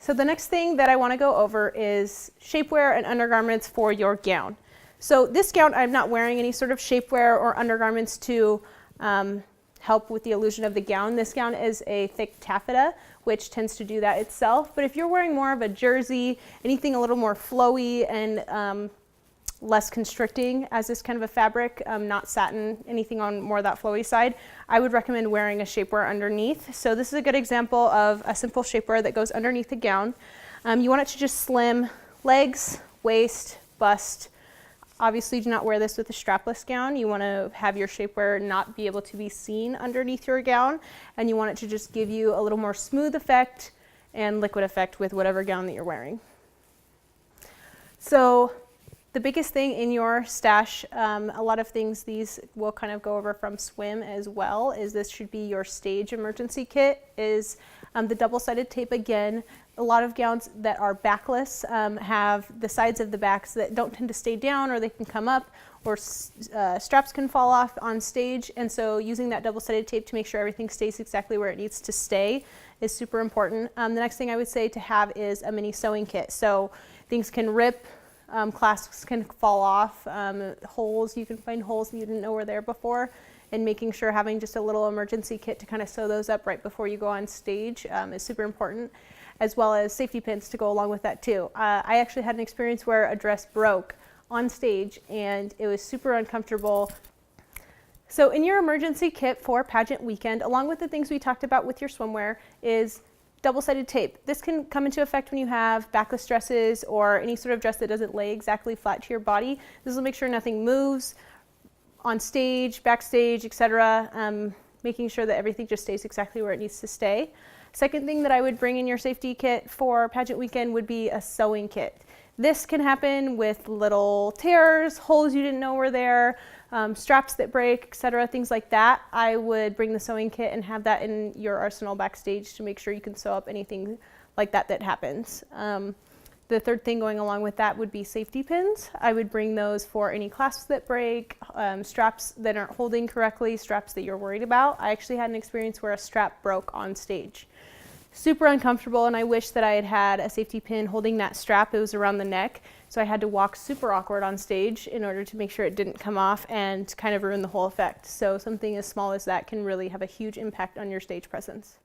So the next thing that I want to go over is shapewear and undergarments for your gown. So this gown, I'm not wearing any sort of shapewear or undergarments to help with the illusion of the gown. This gown is a thick taffeta, which tends to do that itself. But if you're wearing more of a jersey, anything a little more flowy and less constricting as this kind of a fabric, not satin, anything on more of that flowy side, I would recommend wearing a shapewear underneath. So this is a good example of a simple shapewear that goes underneath the gown. You want it to just slim legs, waist, bust. Obviously do not wear this with a strapless gown. You want to have your shapewear not be able to be seen underneath your gown, and you want it to just give you a little more smooth effect and liquid effect with whatever gown that you're wearing. So the biggest thing in your stash, a lot of things these will kind of go over from swim as well, is this should be your stage emergency kit, is the double-sided tape again. A lot of gowns that are backless have the sides of the backs that don't tend to stay down, or they can come up, or straps can fall off on stage, and so using that double-sided tape to make sure everything stays exactly where it needs to stay is super important. The next thing I would say to have is a mini sewing kit. So things can rip, clasps can fall off, holes, you can find holes that you didn't know were there before, and making sure having just a little emergency kit to kind of sew those up right before you go on stage is super important, as well as safety pins to go along with that too. I actually had an experience where a dress broke on stage and it was super uncomfortable. So in your emergency kit for pageant weekend, along with the things we talked about with your swimwear, is double-sided tape. This can come into effect when you have backless dresses or any sort of dress that doesn't lay exactly flat to your body. This will make sure nothing moves on stage, backstage, etc., making sure that everything just stays exactly where it needs to stay. Second thing that I would bring in your safety kit for pageant weekend would be a sewing kit. This can happen with little tears, holes you didn't know were there, straps that break, etc., things like that. I would bring the sewing kit and have that in your arsenal backstage to make sure you can sew up anything like that that happens. The third thing going along with that would be safety pins. I would bring those for any clasps that break, straps that aren't holding correctly, straps that you're worried about. I actually had an experience where a strap broke on stage. Super uncomfortable, and I wish that I had had a safety pin holding that strap. It was around the neck, so I had to walk super awkward on stage in order to make sure it didn't come off and kind of ruin the whole effect. So something as small as that can really have a huge impact on your stage presence.